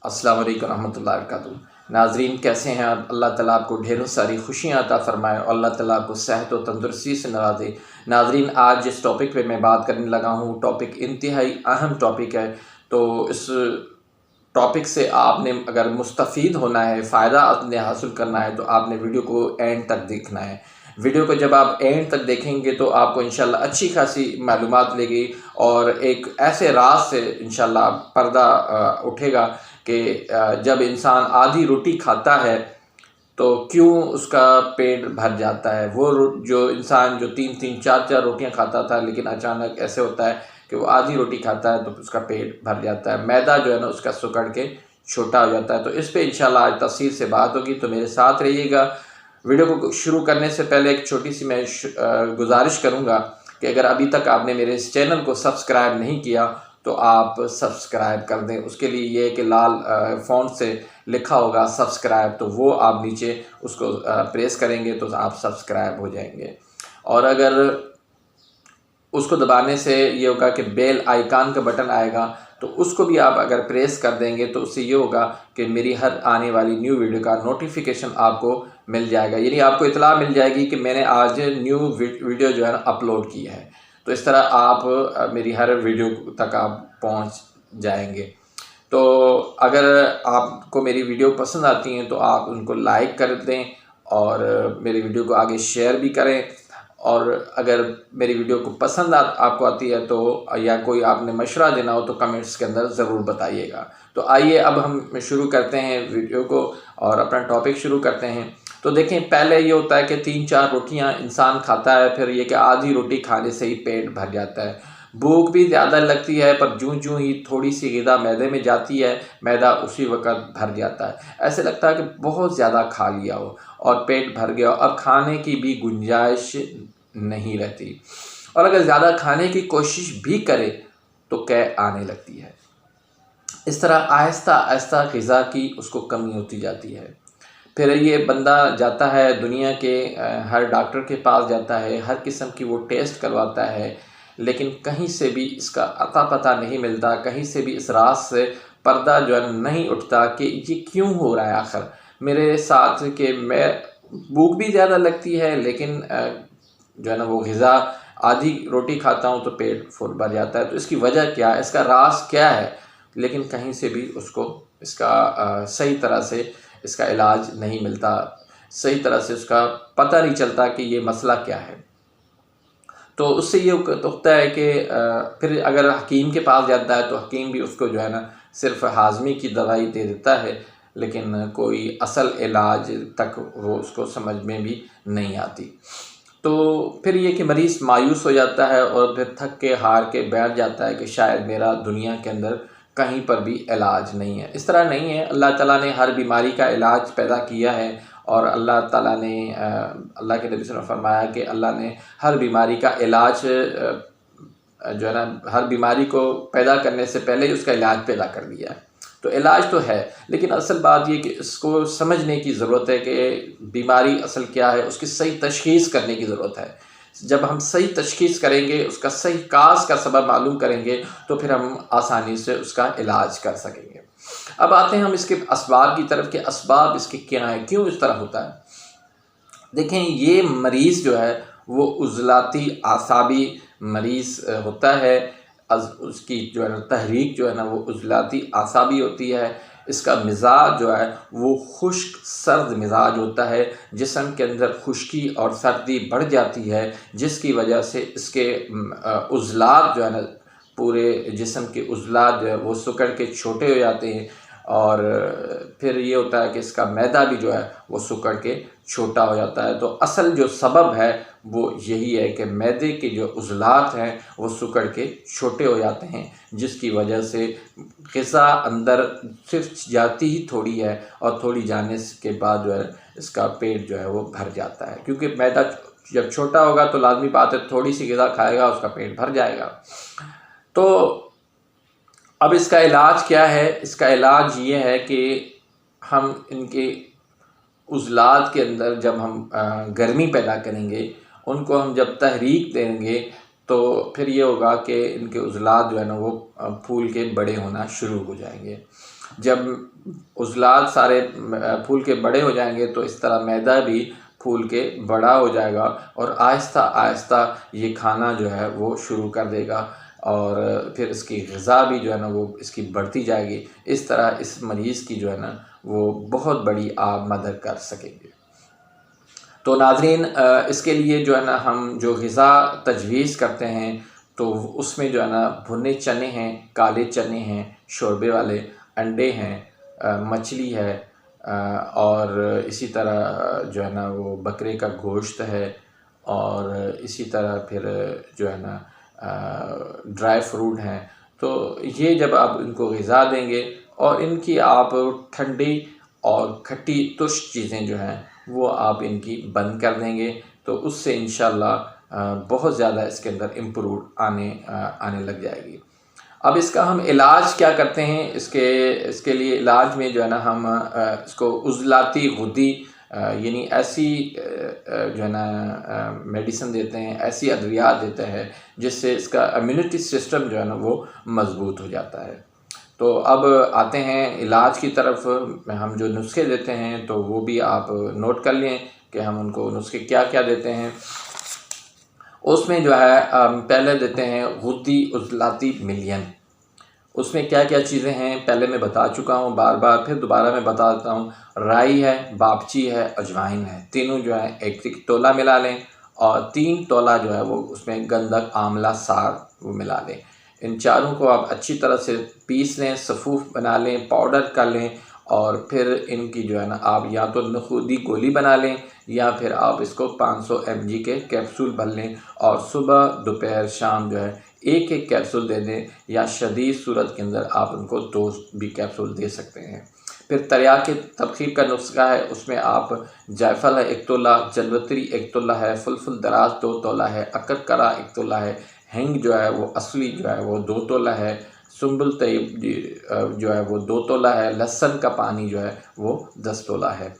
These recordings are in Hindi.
अस्सलाम वालेकुम रहमतुल्लाहि व बरकातुहू। नाज़रीन कैसे हैं आप? अल्लाह ताला आपको ढेरों सारी खुशियाँ अता फ़रमाए और अल्लाह ताला आपको सेहत और तंदुरुस्ती से नवाज़े। नाज़रीन आज जिस टॉपिक पे मैं बात करने लगा हूँ टॉपिक इंतहाई अहम टॉपिक है। तो इस टॉपिक से आपने अगर मुस्तफ़ीद होना है, फ़ायदा आपने हासिल करना है तो आपने वीडियो को एंड तक देखना है। वीडियो को जब आप एंड तक देखेंगे तो आपको इंशाल्लाह अच्छी खासी मालूमात मिलेगी और एक ऐसे राज से इंशाल्लाह पर्दा उठेगा कि जब इंसान आधी रोटी खाता है तो क्यों उसका पेट भर जाता है। वो जो इंसान जो 3-3 4-4 रोटियां खाता था लेकिन अचानक ऐसे होता है कि वो आधी रोटी खाता है तो उसका पेट भर जाता है, मैदा जो है ना उसका सिकुड़ के छोटा हो जाता है। तो इस पे इंशाल्लाह आज तफसील से बात होगी, तो मेरे साथ रहिएगा। वीडियो को शुरू करने से पहले एक छोटी सी मैं गुजारिश करूँगा कि अगर अभी तक आपने मेरे इस चैनल को सब्सक्राइब नहीं किया तो आप सब्सक्राइब कर दें। उसके लिए ये कि लाल फ़ॉन्ट से लिखा होगा सब्सक्राइब, तो वो आप नीचे उसको प्रेस करेंगे तो आप सब्सक्राइब हो जाएंगे। और अगर उसको दबाने से ये होगा कि बेल आइकन का बटन आएगा, तो उसको भी आप अगर प्रेस कर देंगे तो उससे ये होगा कि मेरी हर आने वाली न्यू वीडियो का नोटिफिकेशन आपको मिल जाएगा, यानी आपको इतला मिल जाएगी कि मैंने आज न्यू वीडियो जो है ना अपलोड की है। तो इस तरह आप मेरी हर वीडियो तक आप पहुंच जाएंगे। तो अगर आपको मेरी वीडियो पसंद आती हैं तो आप उनको लाइक कर दें और मेरी वीडियो को आगे शेयर भी करें। और अगर मेरी वीडियो को पसंद आपको आती है तो या कोई आपने मशवरा देना हो तो कमेंट्स के अंदर ज़रूर बताइएगा। तो आइए अब हम शुरू करते हैं वीडियो को और अपना टॉपिक शुरू करते हैं। तो देखें, पहले ये होता है कि 3-4 रोटियां इंसान खाता है, फिर ये कि आधी रोटी खाने से ही पेट भर जाता है। भूख भी ज़्यादा लगती है पर जूं ही थोड़ी सी ग़िज़ा मैदे में जाती है, मैदा उसी वक़्त भर जाता है। ऐसे लगता है कि बहुत ज़्यादा खा लिया हो और पेट भर गया, अब खाने की भी गुंजाइश नहीं रहती। और अगर ज़्यादा खाने की कोशिश भी करे तो कै आने लगती है। इस तरह आहिस्ता आहिस्ता ग़िज़ा की उसको कमी होती जाती है। फिर ये बंदा जाता है दुनिया के हर डॉक्टर के पास जाता है, हर किस्म की वो टेस्ट करवाता है, लेकिन कहीं से भी इसका अता पता नहीं मिलता, कहीं से भी इस राज से पर्दा जो है नहीं उठता कि ये क्यों हो रहा है आखिर मेरे साथ। कि मैं भूख भी ज़्यादा लगती है लेकिन जो है ना वो ग़िज़ा आधी रोटी खाता हूँ तो पेट फुल भर जाता है। तो इसकी वजह क्या है, इसका राज क्या है? लेकिन कहीं से भी उसको इसका सही तरह से इसका इलाज नहीं मिलता, सही तरह से उसका पता नहीं चलता कि ये मसला क्या है। तो उससे ये होता है कि फिर अगर हकीम के पास जाता है तो हकीम भी उसको जो है ना सिर्फ हाजमे की दवाई दे देता है, लेकिन कोई असल इलाज तक वो उसको समझ में भी नहीं आती। तो फिर ये कि मरीज़ मायूस हो जाता है और फिर थक के हार के बैठ जाता है कि शायद मेरा दुनिया के अंदर कहीं पर भी इलाज नहीं है। इस तरह नहीं है, अल्लाह ताला ने हर बीमारी का इलाज पैदा किया है और अल्लाह ताला ने अल्लाह के नबी सल्लल्लाहु अलैहि वसल्लम ने फरमाया कि अल्लाह ने हर बीमारी का इलाज जो है ना हर बीमारी को पैदा करने से पहले ही उसका इलाज पैदा कर दिया है। तो इलाज तो है, लेकिन असल बात ये कि इसको समझने की ज़रूरत है कि बीमारी असल क्या है, उसकी सही तशख़ीस करने की ज़रूरत है। जब हम सही तशख़ीस करेंगे, उसका सही काज़ का सबब मालूम करेंगे तो फिर हम आसानी से उसका इलाज कर सकेंगे। अब आते हैं हम इसके असबाब की तरफ कि असबाब इसके क्या हैं, क्यों इस तरह होता है। देखें, ये मरीज़ जो है वो उज़लाती आसाबी मरीज़ होता है। उसकी जो है ना तहरीक जो है ना वो उज़लाती आसाबी होती है। इसका मिज़ाज जो है वो खुश्क सर्द मिज़ाज होता है, जिस्म के अंदर खुश्की और सर्दी बढ़ जाती है, जिसकी वजह से इसके उज़लात जो है ना पूरे जिस्म के उज़लात जो है वो सिकुड़ के छोटे हो जाते हैं और फिर ये होता है कि इसका मैदा भी जो है वो सिकुड़ के छोटा हो जाता है। तो असल जो सबब है वो यही है कि मैदे के जो उज़लात हैं वो सिकुड़ के छोटे हो जाते हैं, जिसकी वजह से ग़िज़ा अंदर सिर्फ जाती ही थोड़ी है और थोड़ी जाने के बाद जो है इसका पेट जो है वो भर जाता है। क्योंकि मैदा जब छोटा होगा तो लाज़मी बात है थोड़ी सी ग़िज़ा खाएगा उसका पेट भर जाएगा। तो अब इसका इलाज क्या है? इसका इलाज ये है कि हम इनके उज़लात के अंदर जब हम गर्मी पैदा करेंगे, उनको हम जब तहरीक देंगे तो फिर ये होगा कि इनके उज़लात जो है ना वो फूल के बड़े होना शुरू हो जाएंगे। जब उज़लात सारे फूल के बड़े हो जाएंगे तो इस तरह मैदा भी फूल के बड़ा हो जाएगा और आहिस्ता आहिस्ता ये खाना जो है वो शुरू कर देगा और फिर इसकी ग़िज़ा भी जो है ना वो इसकी बढ़ती जाएगी। इस तरह इस मरीज़ की जो है ना वो बहुत बड़ी आप मदद कर सकेंगे। तो नाज़रीन, इसके लिए जो है ना हम जो ग़िज़ा तजवीज़ करते हैं तो उसमें जो है ना भुने चने हैं, काले चने हैं, शोरबे वाले अंडे हैं, मछली है, और इसी तरह जो है ना वो बकरे का गोश्त है, और इसी तरह फिर जो है ना ड्राई फ्रूट हैं। तो ये जब आप इनको ग़िज़ा देंगे और इनकी आप ठंडी और खट्टी तुर्श चीज़ें जो हैं वो आप इनकी बंद कर देंगे तो उससे इंशाअल्लाह बहुत ज़्यादा इसके अंदर इम्प्रूव आने लग जाएगी। अब इसका हम इलाज क्या करते हैं, इसके लिए इलाज में जो है ना हम इसको उज़लाती गुद्दी यानी ऐसी जो है ना मेडिसिन देते हैं, ऐसी अद्वियात देते हैं जिससे इसका इम्यूनिटी सिस्टम जो है ना वो मज़बूत हो जाता है। तो अब आते हैं इलाज की तरफ। हम जो नुस्खे देते हैं तो वो भी आप नोट कर लें कि हम उनको नुस्खे क्या क्या देते हैं। उसमें जो है पहले देते हैं गुद्दी उज़लाती मिलियन। उसमें क्या क्या चीज़ें हैं पहले मैं बता चुका हूँ, बार बार फिर दोबारा मैं बता देता हूँ। राई है, बापची है, अजवाइन है, तीनों जो है एक तोला मिला लें और 3 तोला जो है वो उसमें गंधक, आंवला, सार वो मिला लें। इन चारों को आप अच्छी तरह से पीस लें, सफ़ूफ बना लें, पाउडर कर लें और फिर इनकी जो है ना आप या तो नखूदी गोली बना लें या फिर आप इसको 500 mg के कैप्सूल भर लें और सुबह, दोपहर, शाम जो है एक एक कैप्सूल दे दें या शदीद सूरत के अंदर आप उनको 2 भी कैप्सूल दे सकते हैं। फिर तरिया के तबखीर का नुस्खा है, उसमें आप जायफल है 1 तोला, जलवत्री 1 तोला है, फुलफुल दराज 2 तोला है, अकरकरा 1 तोला है, हिंग जो है वो असली जो है वो 2 तोला है, सुंबुल तैयब जो है वो 2 तोला है, लहसुन का पानी जो है वो 10 तोला है।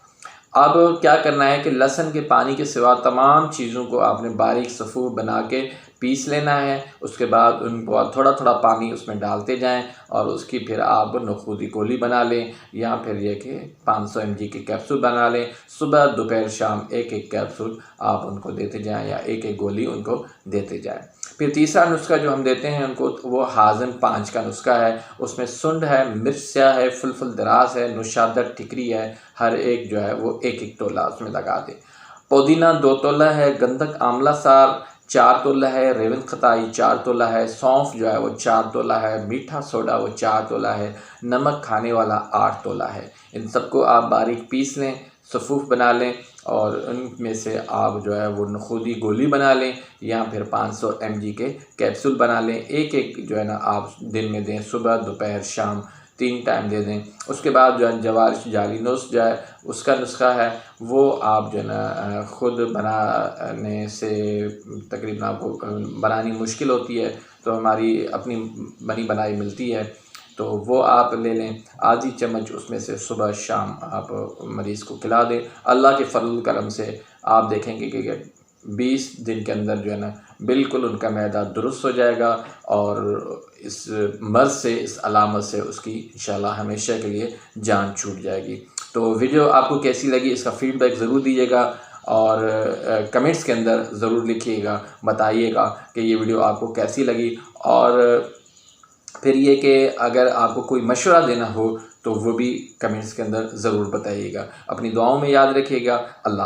अब क्या करना है कि लहसुन के पानी के सिवा तमाम चीज़ों को आपने बारीक सफ़ूफ बना के पीस लेना है। उसके बाद उनको थोड़ा थोड़ा पानी उसमें डालते जाएं और उसकी फिर आप नखूदी गोली बना लें या फिर ये कि 500 mg के कैप्सूल बना लें। सुबह, दोपहर, शाम एक एक कैप्सूल आप उनको देते जाएं या एक एक गोली उनको देते जाएं। फिर तीसरा नुस्खा जो हम देते हैं उनको वो हाज़म 5 का नुस्खा है। उसमें सुंड है, मिर्चा है, फुलफुल दराज है, नुशादर टिकरी है, हर एक जो है वो एक एक तोला उसमें लगा दें। पुदीना 2 तोला है, गंधक, आंवला सार 4 तोला है, रेवन खताई 4 तोला है, सौंफ जो है वो 4 तोला है, मीठा सोडा वो 4 तोला है, नमक खाने वाला 8 तोला है। इन सबको आप बारीक पीस लें, सफ़ूफ बना लें और उनमें से आप जो है वो नखूदी गोली बना लें या फिर 500 mg के कैप्सूल बना लें। एक एक जो है ना आप दिन में दें, सुबह, दोपहर, शाम 3 टाइम दे दें। उसके बाद जो है जवारिश जालिनोस जो है उसका नुस्खा है वो आप जो है ना ख़ुद बनाने से तकरीबन आपको बनानी मुश्किल होती है तो हमारी अपनी बनी बनाई मिलती है तो वो आप ले लें। आधी चम्मच उसमें से सुबह शाम आप मरीज़ को खिला दें। अल्लाह के फज़ल करम से आप देखेंगे कि 20 दिन के अंदर जो है ना बिल्कुल उनका मैदा दुरुस्त हो जाएगा और इस मर्ज़ से, इस अलामत से उसकी इंशाअल्लाह हमेशा के लिए जान छूट जाएगी। तो वीडियो आपको कैसी लगी इसका फ़ीडबैक ज़रूर दीजिएगा और कमेंट्स के अंदर ज़रूर लिखिएगा, बताइएगा कि ये वीडियो आपको कैसी लगी और फिर ये कि अगर आपको कोई मशवरा देना हो तो वो भी कमेंट्स के अंदर ज़रूर बताइएगा। अपनी दुआओं में याद रखिएगा। अल्लाह।